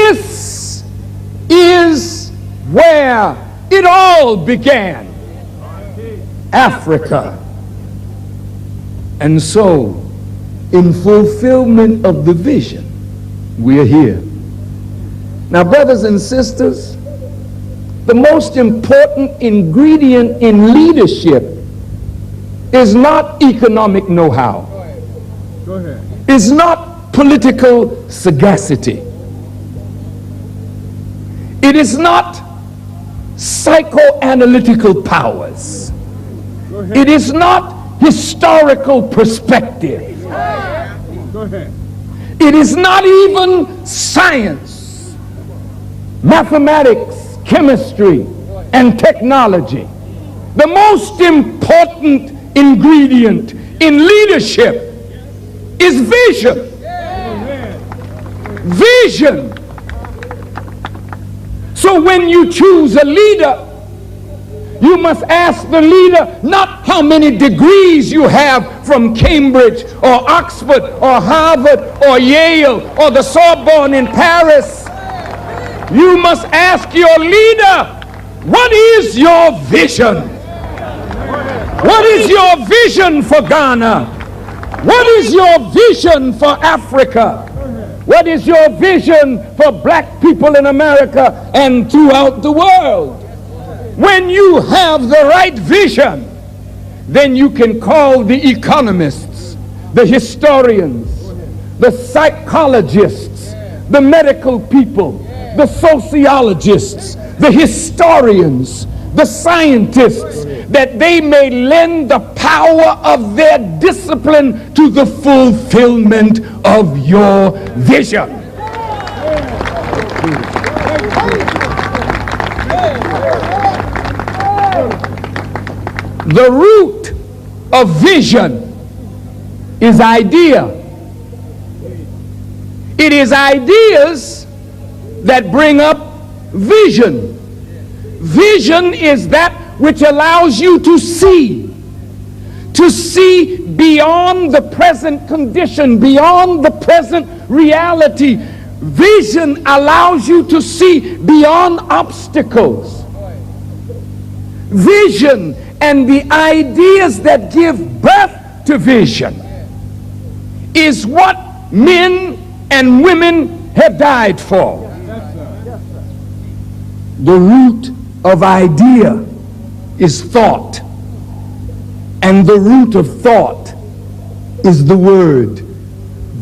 This is where it all began. Africa. And so, in fulfillment of the vision, we are here. Now, brothers and sisters, the most important ingredient in leadership is not economic know-how. Go ahead. Is not political sagacity. It is not psychoanalytical powers. It is not historical perspective. Go ahead. It is not even science, mathematics, chemistry, and technology. The most important ingredient in leadership is vision. Vision. So when you choose a leader, you must ask the leader not how many degrees you have from Cambridge or Oxford or Harvard or Yale or the Sorbonne in Paris. You must ask your leader, what is your vision? What is your vision for Ghana? What is your vision for Africa? What is your vision for black people in America and throughout the world? When you have the right vision, then you can call the economists, the historians, the psychologists, the medical people, the sociologists, the historians, the scientists, that they may lend the power of their discipline to the fulfillment of your vision. The root of vision is idea. It is ideas that bring up vision. Vision is that which allows you to see beyond the present condition, beyond the present reality. Vision allows you to see beyond obstacles. Vision and the ideas that give birth to vision is what men and women have died for. The root of idea is thought, and the root of thought is the word,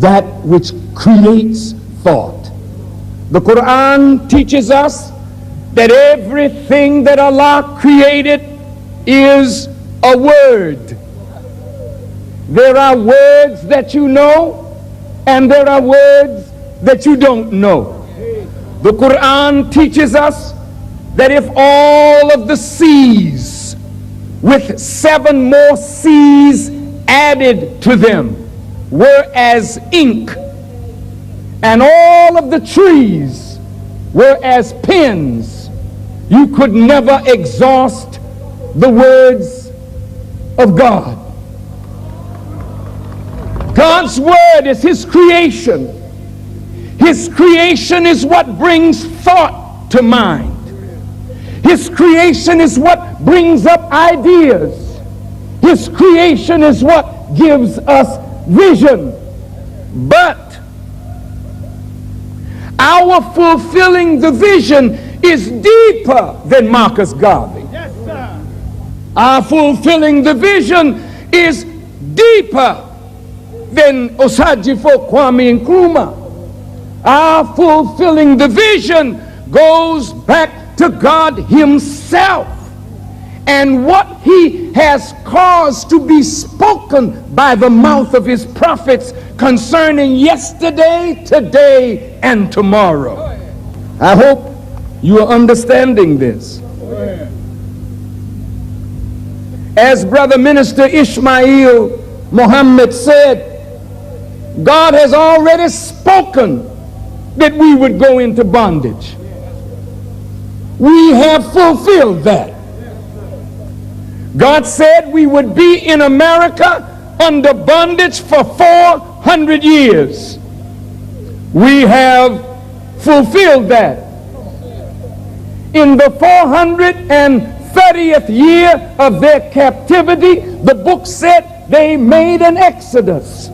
that which creates thought. The Quran teaches us that everything that Allah created is a word. There are words that you know, and there are words that you don't know. The Quran teaches us that if all of the seas, with 7 more seas added to them, were as ink, and all of the trees were as pens, you could never exhaust the words of God. God's word is his creation. His creation is what brings thought to mind. His creation is what brings up ideas. His creation is what gives us vision. But our fulfilling the vision is deeper than Marcus Garvey. Yes, sir. Our fulfilling the vision is deeper than Osagyefo, Kwame Nkrumah. Our fulfilling the vision goes back to God himself and what he has caused to be spoken by the mouth of his prophets concerning yesterday, today, and tomorrow. I hope you are understanding this. As Brother Minister Ishmael Muhammad said, God has already spoken that we would go into bondage. We have fulfilled that. God said we would be in America under bondage for 400 years. We have fulfilled that. In the 430th year of their captivity, the book said they made an exodus.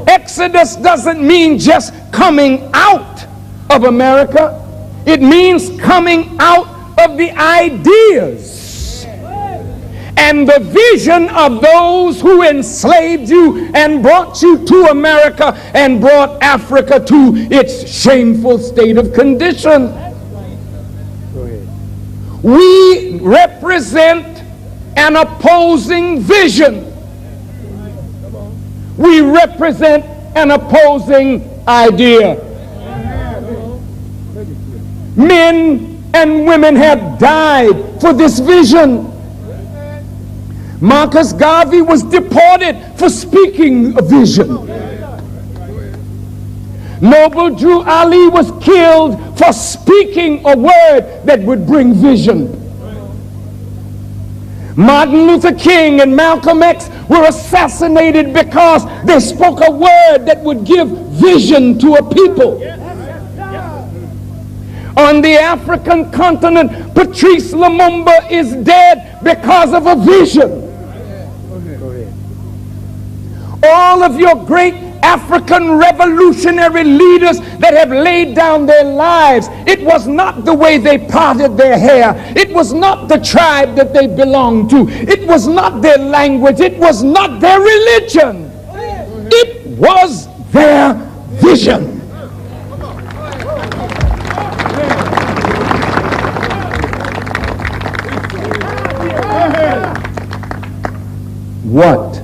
Exodus doesn't mean just coming out of America. It means coming out of the ideas and the vision of those who enslaved you and brought you to America and brought Africa to its shameful state of condition. We represent an opposing vision. We represent an opposing idea. Men and women have died for this vision. Marcus Garvey was deported for speaking a vision. Noble Drew Ali was killed for speaking a word that would bring vision. Martin Luther King and Malcolm X were assassinated because they spoke a word that would give vision to a people. On the African continent, Patrice Lumumba is dead because of a vision. All of your great African revolutionary leaders that have laid down their lives, it was not the way they parted their hair. It was not the tribe that they belonged to. It was not their language. It was not their religion. It was their vision. What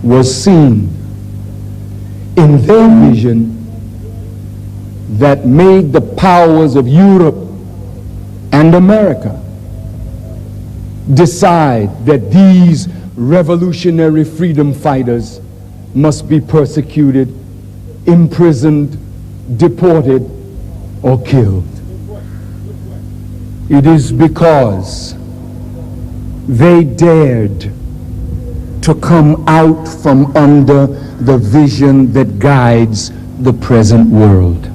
was seen in their vision that made the powers of Europe and America decide that these revolutionary freedom fighters must be persecuted, imprisoned, deported, or killed? It is because they dared to come out from under the vision that guides the present world.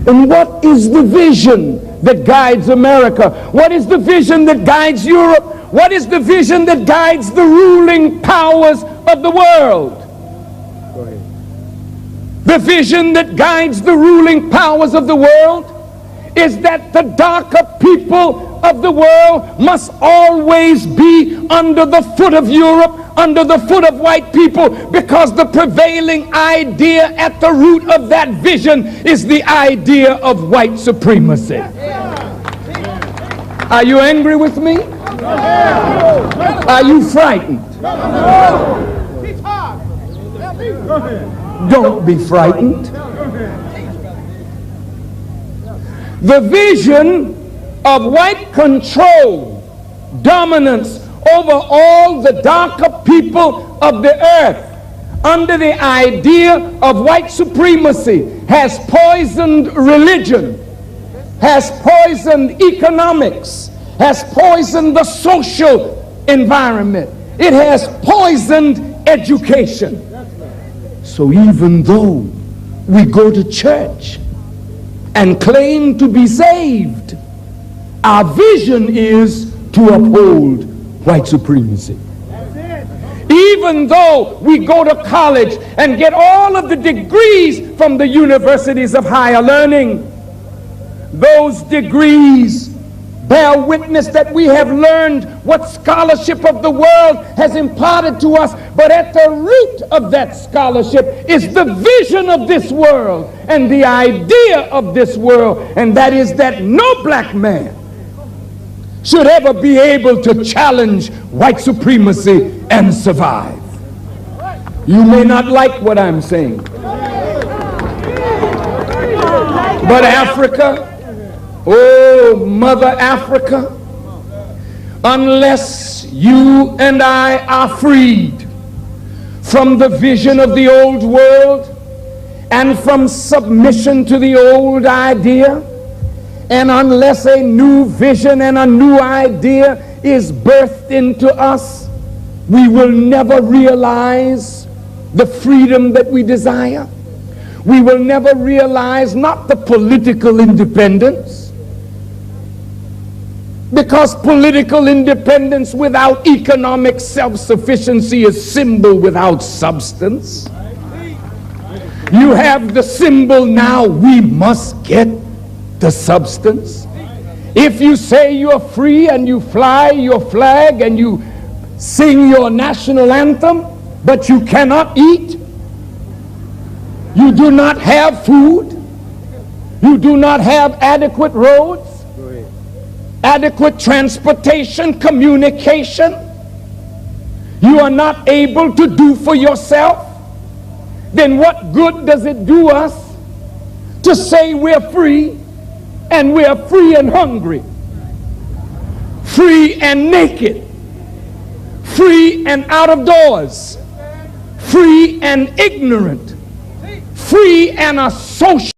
And what is the vision that guides America? What is the vision that guides Europe? What is the vision that guides the ruling powers of the world? The vision that guides the ruling powers of the world is that the darker people of the world must always be under the foot of Europe, under the foot of white people, because the prevailing idea at the root of that vision is the idea of white supremacy. Are you angry with me? Are you frightened? Don't be frightened. The vision of white control, dominance over all the darker people of the earth under the idea of white supremacy has poisoned religion, has poisoned economics, has poisoned the social environment. It has poisoned education. So even though we go to church and claim to be saved, our vision is to uphold white supremacy. Even though we go to college and get all of the degrees from the universities of higher learning, those degrees bear witness that we have learned what scholarship of the world has imparted to us, but at the root of that scholarship is the vision of this world and the idea of this world, and that is that no black man should ever be able to challenge white supremacy and survive. You may not like what I'm saying, but Africa, oh, Mother Africa, unless you and I are freed from the vision of the old world and from submission to the old idea, and unless a new vision and a new idea is birthed into us, we will never realize the freedom that we desire. we will never realize not the political independence, because political independence without economic self-sufficiency is symbol without substance. You have the symbol now, we must get the substance. If you say you're free and you fly your flag and you sing your national anthem, but you cannot eat, you do not have food, you do not have adequate roads, adequate transportation, communication, you are not able to do for yourself, then what good does it do us to say we're free, and we're free and hungry, free and naked, free and out of doors, free and ignorant, free and a social